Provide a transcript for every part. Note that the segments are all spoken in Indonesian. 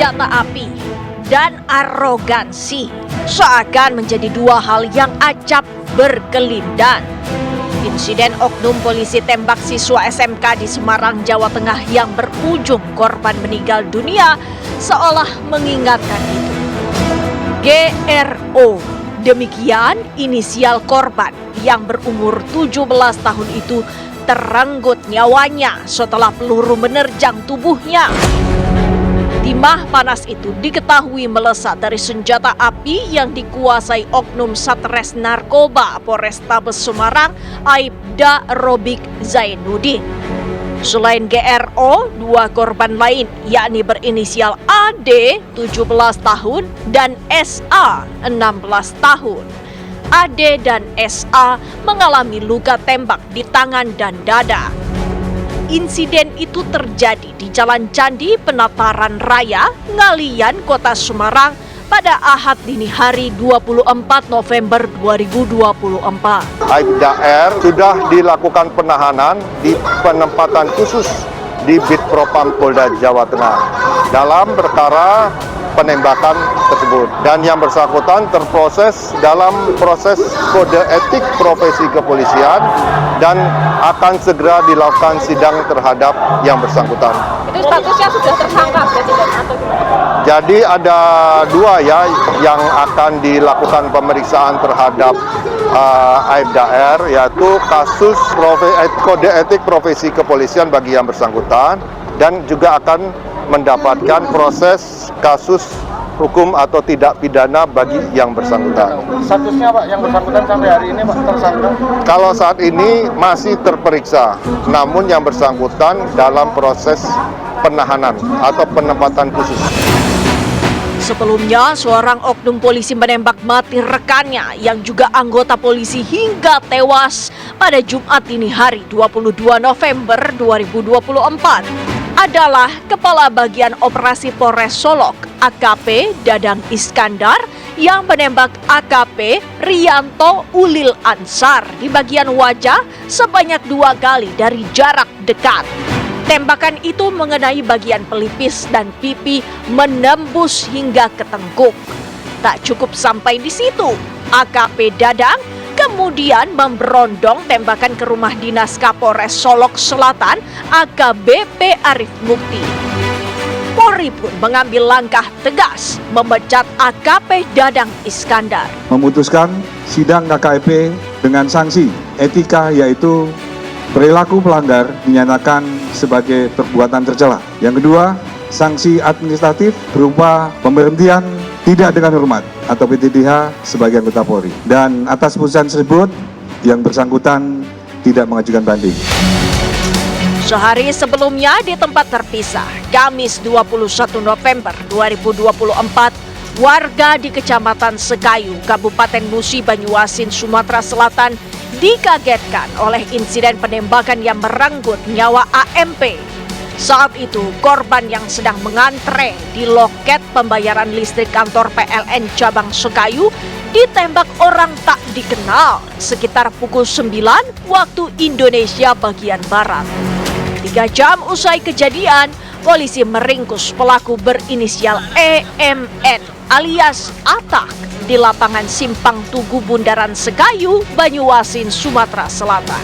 senjata api dan arogansi seakan menjadi dua hal yang acap berkelindan. Insiden oknum polisi tembak siswa SMK di Semarang, Jawa Tengah yang berujung korban meninggal dunia seolah mengingatkan itu. GRO, demikian inisial korban yang berumur 17 tahun itu terenggut nyawanya setelah peluru menerjang tubuhnya. Timah panas itu diketahui melesat dari senjata api yang dikuasai oknum Satres Narkoba Polrestabes Semarang, Aibda Robik Zainuddin. Selain GRO, dua korban lain yakni berinisial AD 17 tahun dan SA 16 tahun. AD dan SA mengalami luka tembak di tangan dan dada. Insiden itu terjadi di Jalan Candi Penataran Raya, Ngalian, Kota Semarang pada Ahad dini hari 24 November 2024. Aibda R sudah dilakukan penahanan di penempatan khusus di Bitpropam Polda Jawa Tengah dalam perkara penembakan tersebut, dan yang bersangkutan terproses dalam proses kode etik profesi kepolisian dan akan segera dilakukan sidang terhadap yang bersangkutan. Itu statusnya sudah tersangka berarti atau gimana? Jadi ada dua ya yang akan dilakukan pemeriksaan terhadap Aibda R, yaitu kasus kode etik profesi kepolisian bagi yang bersangkutan, dan juga akan mendapatkan proses kasus hukum atau tidak pidana bagi yang bersangkutan. Statusnya Pak, yang bersangkutan sampai hari ini Pak tersangka? Kalau saat ini masih terperiksa, namun yang bersangkutan dalam proses penahanan atau penempatan khusus. Sebelumnya, seorang oknum polisi menembak mati rekannya yang juga anggota polisi hingga tewas pada Jumat dini hari 22 November 2024. Adalah Kepala Bagian Operasi Polres Solok, AKP Dadang Iskandar, yang menembak AKP Rianto Ulil Ansar di bagian wajah sebanyak 2 kali dari jarak dekat. Tembakan itu mengenai bagian pelipis dan pipi menembus hingga ke tengkuk. Tak cukup sampai di situ, AKP Dadang kemudian memberondong tembakan ke rumah dinas Kapolres Solok Selatan, AKBP Arif Mukti. Polri pun mengambil langkah tegas memecat AKP Dadang Iskandar. Memutuskan sidang KKP dengan sanksi etika, yaitu perilaku pelanggar dinyatakan sebagai perbuatan tercela. Yang kedua, sanksi administratif berupa pemberhentian tidak dengan hormat atau PTDH sebagai anggota Polri. Dan atas putusan tersebut, yang bersangkutan tidak mengajukan banding. Sehari sebelumnya di tempat terpisah, Kamis 21 November 2024, warga di Kecamatan Sekayu, Kabupaten Musi Banyuasin, Sumatera Selatan dikagetkan oleh insiden penembakan yang merenggut nyawa AMP. Saat itu, korban yang sedang mengantre di loket pembayaran listrik kantor PLN Cabang Sekayu ditembak orang tak dikenal sekitar pukul 9 waktu Indonesia bagian Barat. 3 jam usai kejadian, polisi meringkus pelaku berinisial EMN alias Atak di lapangan Simpang Tugu Bundaran Sekayu, Banyuasin, Sumatera Selatan.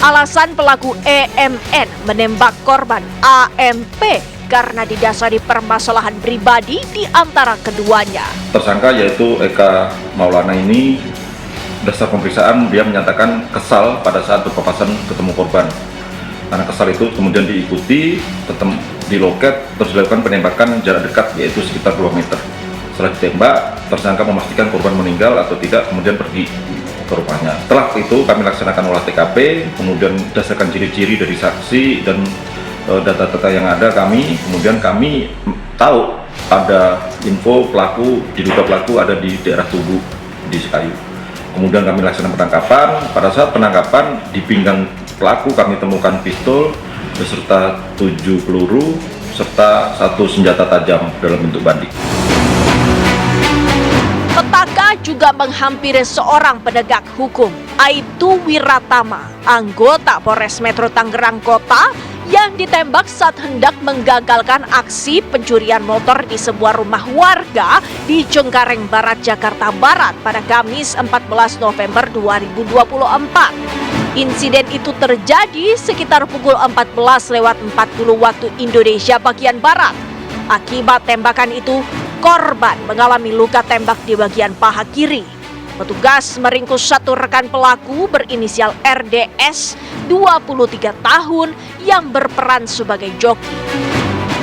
Alasan pelaku EMN menembak korban AMP karena didasari permasalahan pribadi di antara keduanya. Tersangka yaitu Eka Maulana ini, dasar pemeriksaan dia menyatakan kesal pada saat berpapasan ketemu korban. Karena kesal itu kemudian diikuti di loket, terus dilakukan penembakan jarak dekat yaitu sekitar 2 meter. Setelah ditembak, tersangka memastikan korban meninggal atau tidak, kemudian pergi ke rumahnya. Setelah itu kami laksanakan olah TKP, kemudian berdasarkan ciri-ciri dari saksi dan data-data yang ada kemudian kami tahu ada info diduga pelaku ada di daerah Tugu di Sekayu. Kemudian kami laksanakan penangkapan. Pada saat penangkapan di pinggang pelaku kami temukan pistol beserta 7 peluru serta 1 senjata tajam dalam bentuk bandik. Petaka juga menghampiri seorang penegak hukum, Aibtu Wiratama, anggota Polres Metro Tangerang Kota yang ditembak saat hendak menggagalkan aksi pencurian motor di sebuah rumah warga di Cengkareng Barat, Jakarta Barat pada Kamis 14 November 2024. Insiden itu terjadi sekitar pukul 14:40 waktu Indonesia bagian Barat. Akibat tembakan itu, korban mengalami luka tembak di bagian paha kiri. Petugas meringkus satu rekan pelaku berinisial RDS, 23 tahun, yang berperan sebagai joki.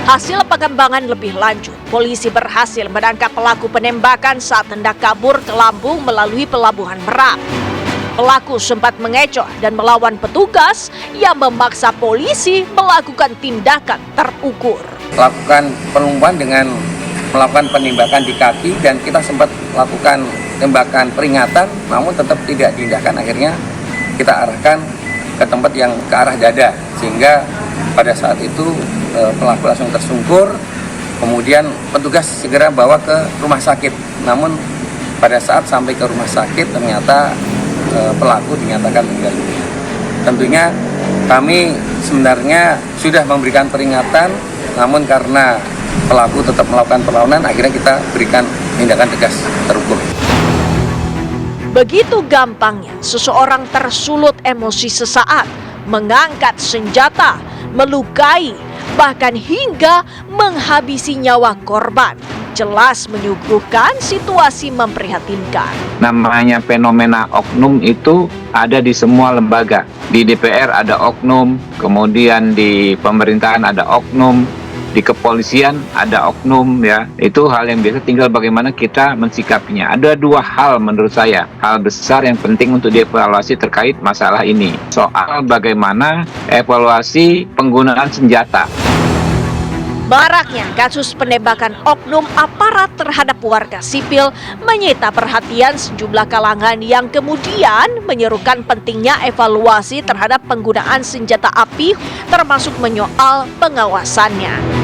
Hasil pengembangan lebih lanjut, polisi berhasil menangkap pelaku penembakan saat hendak kabur ke Lampung melalui Pelabuhan Merak. Pelaku sempat mengecoh dan melawan petugas yang memaksa polisi melakukan tindakan terukur. Lakukan penumpuan dengan melakukan penembakan di kaki dan kita sempat lakukan tembakan peringatan, namun tetap tidak diindahkan. Akhirnya kita arahkan ke tempat yang ke arah dada, sehingga pada saat itu pelaku langsung tersungkur. Kemudian petugas segera bawa ke rumah sakit. Namun pada saat sampai ke rumah sakit ternyata pelaku dinyatakan meninggal dunia. Tentunya kami sebenarnya sudah memberikan peringatan, namun karena pelaku tetap melakukan perlawanan, akhirnya kita berikan tindakan tegas terukur. Begitu gampangnya seseorang tersulut emosi sesaat, mengangkat senjata, melukai, bahkan hingga menghabisi nyawa korban. Jelas menyuguhkan situasi memprihatinkan. Namanya fenomena oknum itu ada di semua lembaga. Di DPR ada oknum, kemudian di pemerintahan ada oknum, di kepolisian ada oknum, ya. Itu hal yang biasa, tinggal bagaimana kita mensikapinya. Ada dua hal menurut saya, hal besar yang penting untuk dievaluasi terkait masalah ini. Soal bagaimana evaluasi penggunaan senjata. Maraknya kasus penembakan oknum aparat terhadap warga sipil menyita perhatian sejumlah kalangan yang kemudian menyerukan pentingnya evaluasi terhadap penggunaan senjata api, termasuk menyoal pengawasannya.